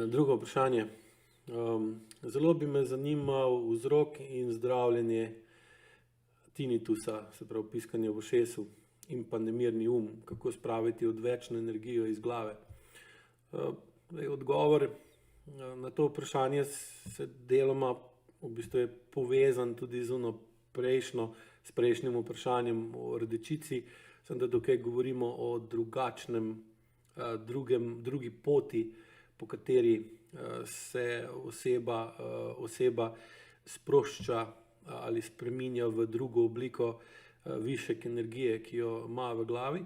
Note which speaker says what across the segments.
Speaker 1: Drugo vprašanje. Zelo bi me zanimal vzrok in zdravljenje tinitusa, se pravi piskanje v ušesu in pa nemirni kako spraviti odvečno energijo iz glave. Odgovor na to vprašanje se deloma v bistvu je povezan tudi z prejšnjim vprašanjem o rdečici, samo da tukaj govorimo o drugi poti, po kateri se oseba sprošča ali spreminja v drugo obliko višek energije, ki jo ima v glavi.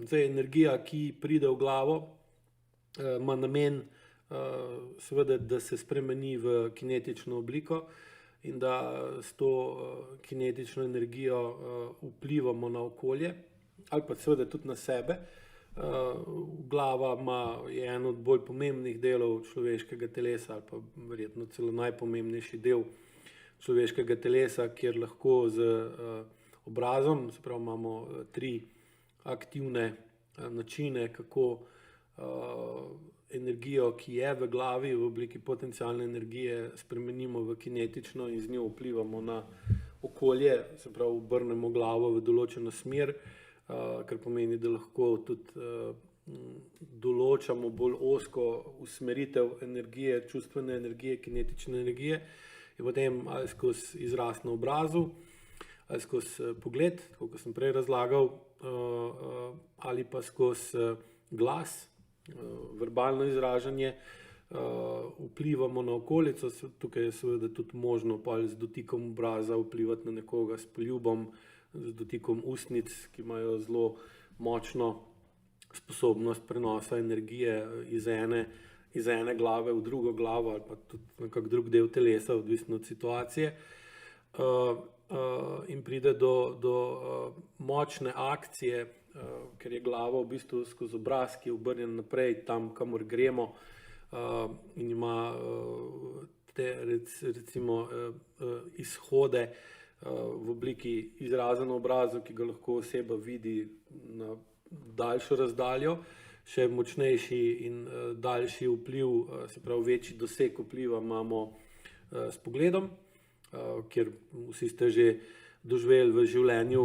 Speaker 1: Zdaj, energija, ki pride v glavo, ima namen seveda, da se spremeni v kinetično obliko in da s to kinetično energijo vplivamo na okolje ali pa seveda tudi na sebe. Glava je en od bolj pomembnih delov človeškega telesa ali pa verjetno celo najpomembnejši del človeškega telesa, kjer lahko z obrazom, se pravi imamo 3 aktivne načine, kako energijo, ki je v glavi v obliki potencialne energije, spremenimo v kinetično in z njo vplivamo na okolje, se pravi obrnemo glavo v določeno smer, kar pomeni, da lahko tudi določamo bolj ozko usmeritev energije, čustvene energije, kinetične energije in potem ali skozi izraz na obrazu, ali skozi pogled, tako kot sem prej razlagal, ali pa skozi glas, verbalno izražanje, vplivamo na okolico. Tukaj je seveda tudi možno z dotikom obraza vplivati na nekoga, s poljubom, z dotikom ustnic, ki imajo zelo močno sposobnost prenosa energije iz ene glave v drugo glavo ali pa tudi na kak drug del telesa, odvisno od situacije. In pride do močne akcije, ker je glava v bistvu skozi obraz, ki je obrnjen naprej, tam, kamor gremo, in ima te recimo izhode v obliki izraza na obrazu, ki ga lahko oseba vidi na daljšo razdaljo, še močnejši in daljši vpliv, se pravi večji doseg vpliva imamo s pogledom, kjer vsi ste že doživeli v življenju,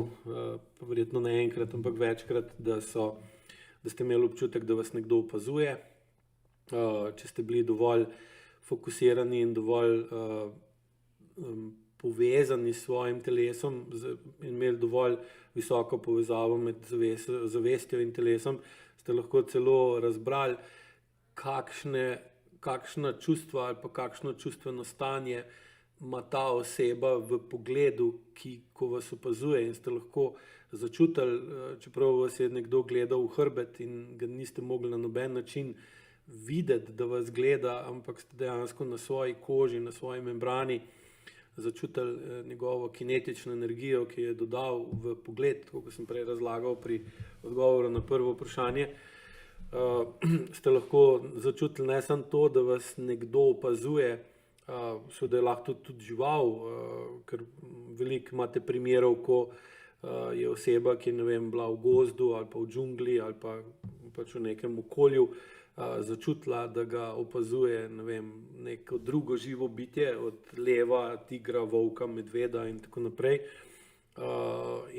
Speaker 1: verjetno ne enkrat, ampak večkrat, da ste imeli občutek, da vas nekdo opazuje. Če ste bili dovolj fokusirani in dovolj povezani s svojim telesom in imeli dovolj visoko povezavo med zavestjo in telesom, ste lahko celo razbrali, kakšna čustva ali pa kakšno čustveno stanje ima ta oseba v pogledu, ko vas opazuje, in ste lahko začutili, čeprav vas je nekdo gledal v hrbet in ga niste mogli na noben način videti, da vas gleda, ampak ste dejansko na svoji koži, na svoji membrani začutili njegovo kinetično energijo, ki je dodal v pogled, tako kot sem prej razlagal pri odgovoru na prvo vprašanje. Ste lahko začutili ne samo to, da vas nekdo opazuje, seveda je lahko tudi žival, ker veliko imate primerov, ko je oseba, ki je bila v gozdu ali pa v džungli ali pa pač v nekem okolju, začutila, da ga opazuje neko drugo živo bitje, od leva, tigra, volka, medveda in tako naprej.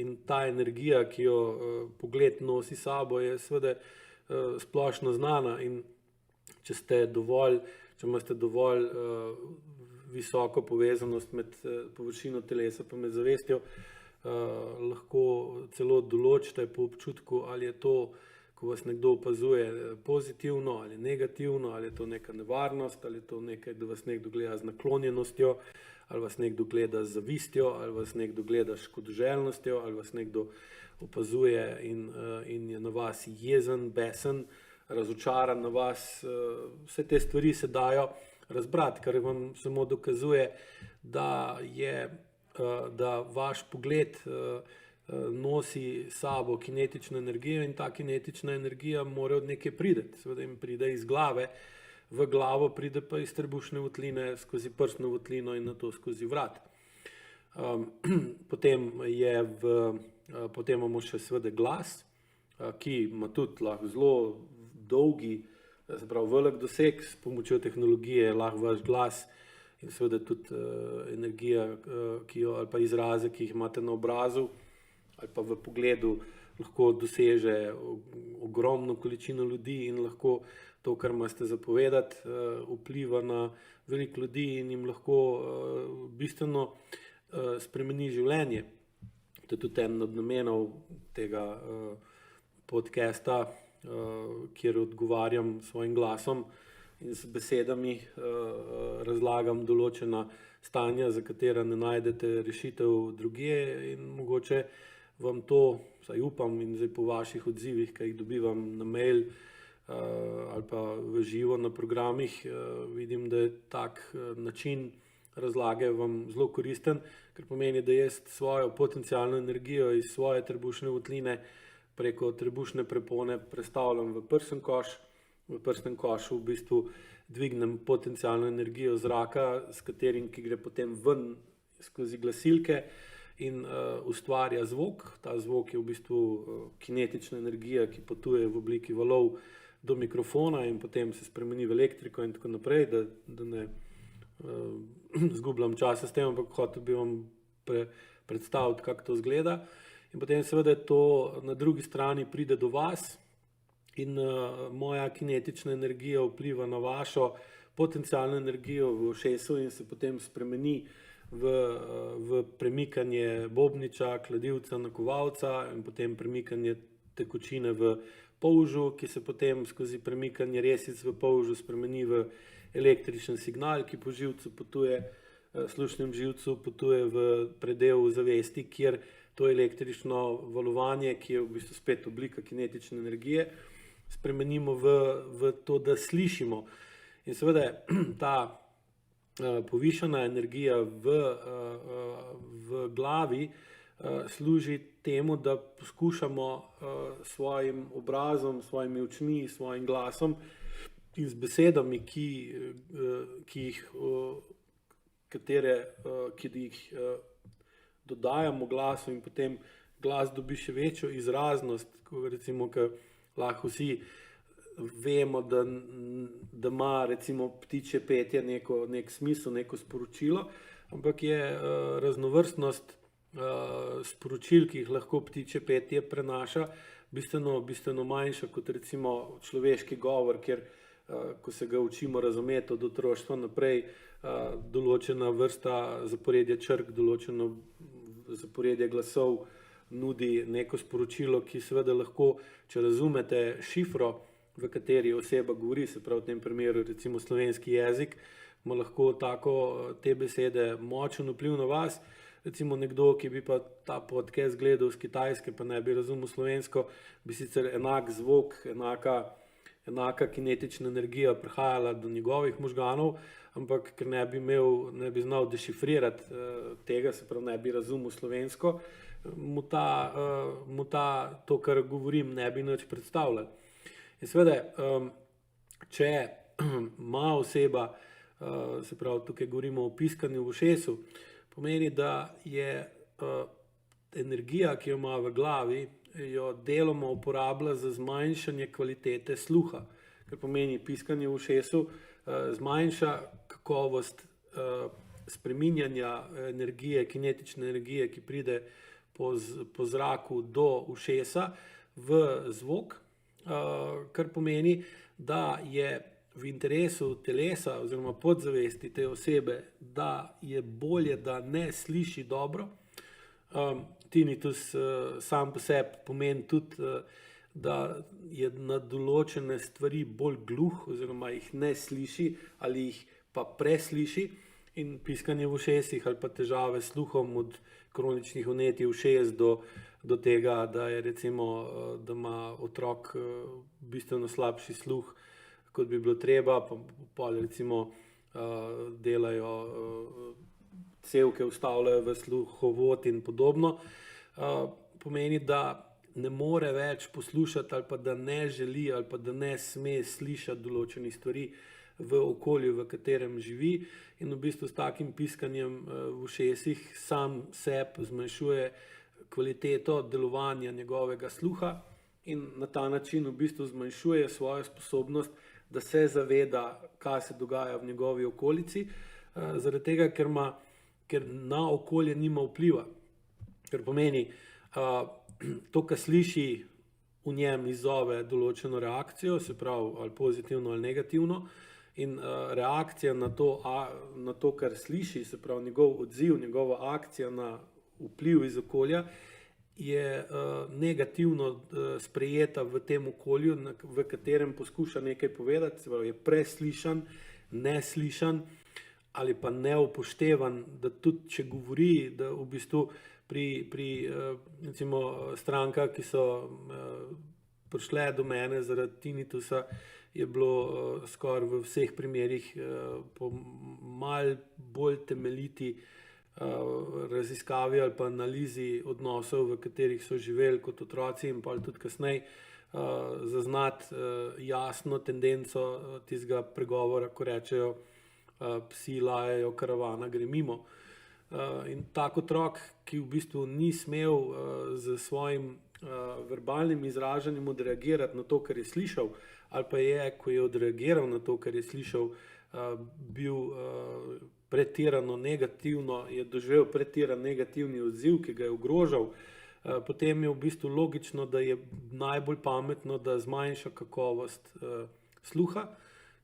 Speaker 1: In ta energija, ki jo pogled nosi sabo, je seveda splošno znana, in če imate dovolj visoko povezanost med površino telesa pa med zavestjo, lahko celo določite po občutku, ali je to, ko vas nekdo opazuje, pozitivno ali negativno, ali je to neka nevarnost, ali je to nekaj, da vas nekdo gleda z naklonjenostjo, ali vas nekdo gleda z zavistjo, ali vas nekdo gleda s škodoželjnostjo, ali vas nekdo opazuje in je na vas jezen, besen, razočaran na vas. Vse te stvari se dajo razbrati, kar vam samo dokazuje, da vaš pogled nosi sabo kinetično energijo, in ta kinetična energija mora od nekje priti. Seveda jim pride iz glave, v glavo pride pa iz trebušne votline skozi prsno votlino in nato skozi vrat. Potem imamo še seveda glas, ki ima tudi lahko zelo dolgi se pravi, velik doseg s pomočjo tehnologije, lahko vaš glas in seveda tudi energija, ali pa izraze, ki jih imate na obrazu ali pa v pogledu, lahko doseže ogromno količino ljudi in lahko to, kar imate zapovedati, vpliva na veliko ljudi in jim lahko bistveno spremeni življenje. To je tudi en od namenov tega podcasta, kjer odgovarjam svojim glasom in z besedami razlagam določena stanja, za katera ne najdete rešitev drugje in mogoče vam to, saj upam in zdaj po vaših odzivih, ki jih dobivam na mail ali pa v živo na programih, vidim, da je tak način razlage vam zelo koristen, ker pomeni, da jaz svojo potencialno energijo iz svoje trebušne votline preko trebušne prepone prestavljam v prsten koš. V prstnem košu v bistvu dvignem potencialno energijo zraka, s katerim, ki gre potem ven skozi glasilke in ustvarja zvok. Ta zvok je v bistvu kinetična energija, ki potuje v obliki valov do mikrofona in potem se spremeni v elektriko in tako naprej, da ne zgubljam časa s tem, ampak hotel bi vam predstaviti, kako to izgleda. In potem seveda to na drugi strani pride do vas in moja kinetična energija vpliva na vašo potencialno energijo v ušesu in se potem spremeni v premikanje bobniča, kladivca, nakovalca in potem premikanje tekočine v polžu, ki se potem skozi premikanje resic v polžu spremeni v električen signal, ki po živcu potuje, slušnem živcu potuje v predel zavesti, kjer to električno valovanje, ki je v bistvu spet oblika kinetične energije, spremenimo v to, da slišimo. In seveda ta povišana energija v glavi služi temu, da poskušamo svojim obrazom, svojimi očmi, svojim glasom in z besedami, ki jih dodajamo glasu in potem glas dobi še večjo izraznost, recimo, ker lahko vsi vemo, da ima recimo ptičje petje nek smisel, neko sporočilo, ampak je raznovrstnost sporočil, ki jih lahko ptičje petje prenaša, bistveno manjša kot recimo človeški govor, kjer ko se ga učimo razumeti od otroštva naprej, določena vrsta zaporedja črk, določeno zaporedje glasov nudi neko sporočilo, ki seveda lahko, če razumete šifro, v kateri oseba govori, se pravi v tem primeru recimo slovenski jezik, ima lahko te besede močen vpliv na vas. Recimo nekdo, ki bi pa ta podcast gledal z Kitajske, pa ne bi razumel slovensko, bi sicer enak zvok, enaka kinetična energija prihajala do njegovih možganov, ampak ker ne bi znal dešifrirati tega, se pravi ne bi razumel slovensko, mu to, kar govorim, ne bi nič predstavljal. In seveda, če ima oseba, se pravi tukaj govorimo o piskanju v ušesu, pomeni, da je energija, ki jo ima v glavi, jo deloma uporablja za zmanjšanje kvalitete sluha, kar pomeni piskanje v ušesu zmanjša kakovost spreminjanja energije, kinetične energije, ki pride po zraku do ušesa v zvok, kar pomeni, da je v interesu telesa oziroma podzavesti te osebe, da je bolje, da ne sliši dobro. Tinnitus sam po sebi pomeni tudi, da je na določene stvari bolj gluh oziroma jih ne sliši ali jih pa presliši, in piskanje v ušesih ali pa težave s sluhom od kroničnih vnetij ušes do tega, da je recimo, da ima otrok bistveno slabši sluh, kot bi bilo treba, pa recimo delajo cevke, vstavljajo v sluhovod in podobno, pomeni, da ne more več poslušati ali pa da ne želi ali pa da ne sme slišati določenih stvari v okolju, v katerem živi, in v bistvu s takim piskanjem v ušesih sam sebi zmanjšuje kvaliteto delovanja njegovega sluha in na ta način v bistvu zmanjšuje svojo sposobnost, da se zaveda, kaj se dogaja v njegovi okolici, zaradi tega, ker na okolje nima vpliva. Ker pomeni, to, kar sliši, v njem izzove določeno reakcijo, se pravi ali pozitivno ali negativno, in reakcija na to, kar sliši, se pravi njegov odziv, njegova akcija na vpliv iz okolja, je negativno sprejeta v tem okolju, v katerem poskuša nekaj povedati, se pravi je preslišan, neslišan ali pa neupoštevan, da tudi če govori, da v bistvu pri recimo strankah, ki so prišle do mene zaradi tinitusa, je bilo skoraj v vseh primerih po mal bolj temeljiti raziskavi ali pa analizi odnosov, v katerih so živeli kot otroci in pa tudi kasneje zaznati jasno tendenco tistega pregovora, ko rečejo psi lajajo, karavana gre mimo. In tak otrok, ki v bistvu ni smel z svojim verbalnim izražanjem odreagirati na to, kar je slišal, ali pa je, ko je odreagiral na to, kar je slišal, bil pretirano negativno, je doživel pretiran negativni odziv, ki ga je ogrožal, potem je v bistvu logično, da je najbolj pametno, da zmanjša kakovost sluha,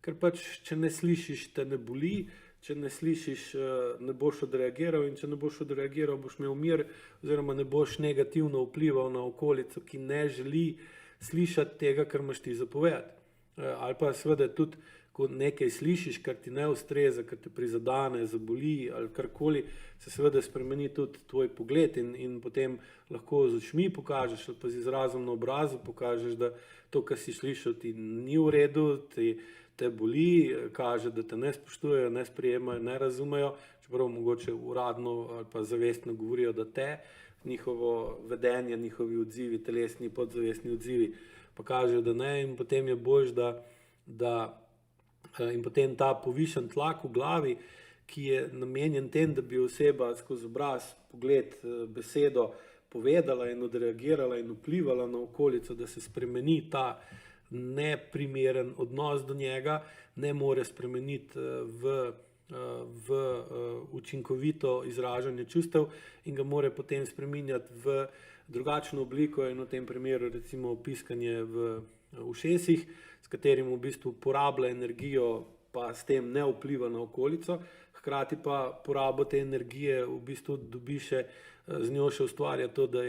Speaker 1: ker pač, če ne slišiš, te ne boli, če ne slišiš, ne boš odreagiral in če ne boš odreagiral, boš imel mir oziroma ne boš negativno vplival na okolico, ki ne želi slišati tega, kar imaš ti zapovedati. Ali pa seveda tudi, ko nekaj slišiš, kar ti ne ustreza, kar te prizadane, zaboli ali karkoli, se seveda spremeni tudi tvoj pogled in potem lahko z očmi pokažeš ali pa z izrazom na obrazu pokažeš, da to, kar si slišal, ti ni v redu, te boli, kaže, da te ne spoštujejo, ne sprejemajo, ne razumejo, čeprav mogoče uradno ali pa zavestno govorijo, da te, njihovo vedenje, njihovi odzivi, telesni, podzavestni odzivi, pa kažejo, da ne, in potem je boljš, in potem ta povišen tlak v glavi, ki je namenjen tem, da bi oseba skozi obraz, pogled, besedo povedala in odreagirala in vplivala na okolico, da se spremeni ta neprimeren odnos do njega, ne more spremeniti v učinkovito izražanje čustev in ga more potem spreminjati v drugačno obliko, in v tem primeru recimo piskanje v ušesih, s katerim v bistvu porablja energijo, pa s tem ne vpliva na okolico, hkrati pa porabo te energije v bistvu dobi še, z njo še ustvarja to, da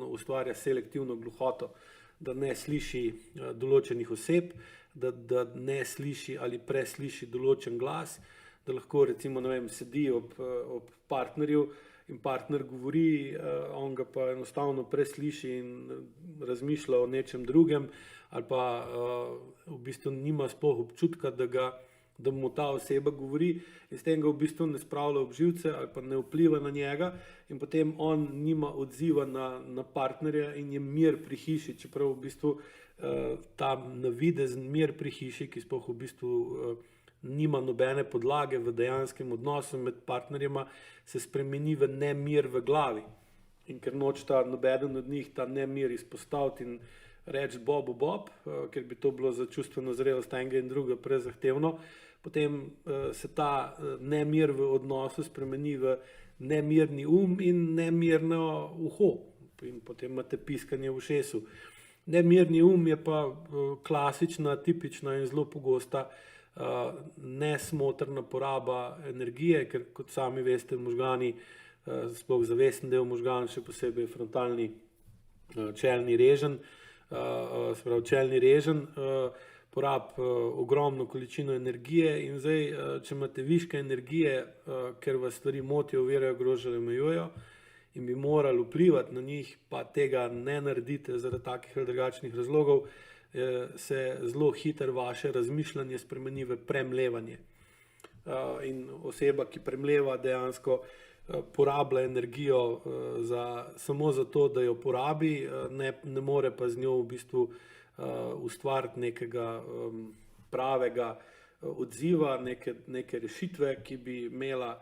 Speaker 1: ustvarja selektivno gluhoto, da ne sliši določenih oseb, da ne sliši ali presliši določen glas, da lahko recimo, ne vem, sedi ob partnerju in partner govori, on ga pa enostavno presliši in razmišlja o nečem drugem, ali pa v bistvu nima sploh občutka, da mu ta oseba govori in s tem ga v bistvu ne spravlja ob živce ali pa ne vpliva na njega in potem on nima odziva na partnerja in je mir pri hiši, čeprav v bistvu ta navidezen mir pri hiši, ki sploh v bistvu nima nobene podlage v dejanskem odnosu med partnerjema, se spremeni v nemir v glavi. In ker nočeta nobeden od njih ta nemir izpostaviti in reči bob, ker bi to bilo za čustveno zrelost enega in druga prezahtevno, potem se ta nemir v odnosu spremeni v nemirni in nemirno uho in potem imate piskanje v ušesu. Nemirni je pa klasična, tipična in zelo pogosta nesmotrna poraba energije, ker kot sami veste, možgani, sploh zavesten del možgan, še posebej frontalni čelni reženj, čelni reženj ogromno količino energije in zdaj, če imate viške energije, ker vas stvari motijo, ovirajo, ogrožajo, omejujejo in bi morali vplivati na njih, pa tega ne naredite zaradi takih ali drugačnih razlogov, se zelo hitro vaše razmišljanje spremeni v premlevanje. In oseba, ki premleva, dejansko porablja energijo samo zato, da jo porabi, ne more pa z njo v bistvu ustvariti nekega pravega odziva, neke rešitve, ki bi imela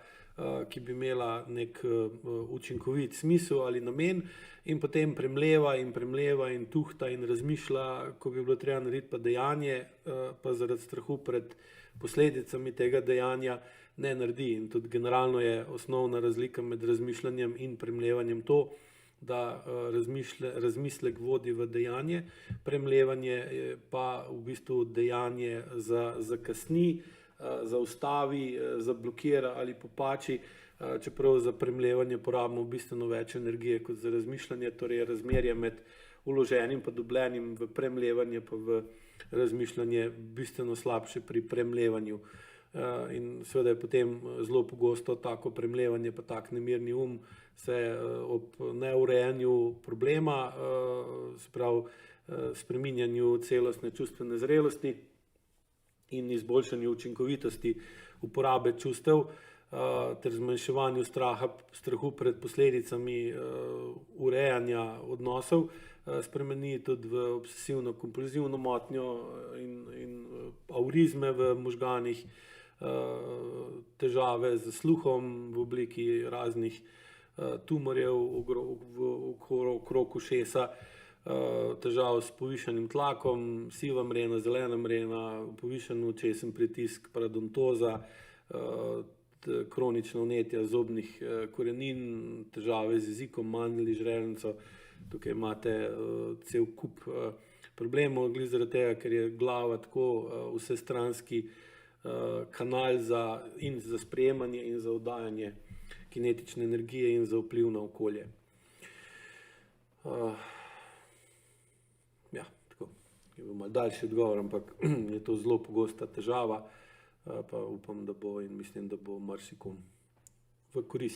Speaker 1: ki bi imela nek učinkovit smisel ali namen, in potem premleva in tuhta in razmišlja, ko bi bilo treba narediti pa dejanje, pa zaradi strahu pred posledicami tega dejanja ne naredi. In tudi generalno je osnovna razlika med razmišljanjem in premlevanjem to, da razmislek vodi v dejanje, premlevanje pa v bistvu dejanje zakasni, zaustavi, zablokira ali popači, čeprav za premlevanje porabimo bistveno več energije kot za razmišljanje, torej razmerje med vloženim pa dobljenim v premlevanje pa v razmišljanje bistveno slabše pri premlevanju. In seveda je potem zelo pogosto tako premlevanje pa tak nemirni se ob neurejanju problema, se pravi spreminjanju celostne čustvene zrelosti in izboljšanju učinkovitosti uporabe čustev ter zmanjševanju strahu pred posledicami urejanja odnosov, spremeni tudi v obsesivno-kompulzivno motnjo in aurizme v možganih, težave z sluhom v obliki raznih tumorjev okrog ušesa, težav s povišanim tlakom, siva mrena, zelena mrena, povišan očesen pritisk, parodontoza, kronična vnetja zobnih korenin, težave z jezikom, mandlji, žrelnico. Tukaj imate cel kup problemov, glede zaradi tega, ker je glava tako vsestranski kanal za sprejemanje in za oddajanje kinetične energije in za vpliv na okolje. Ja, tako, je bil malo daljši odgovor, ampak je to zelo pogosta težava, pa upam, da bo in mislim, da bo marsikom v korist.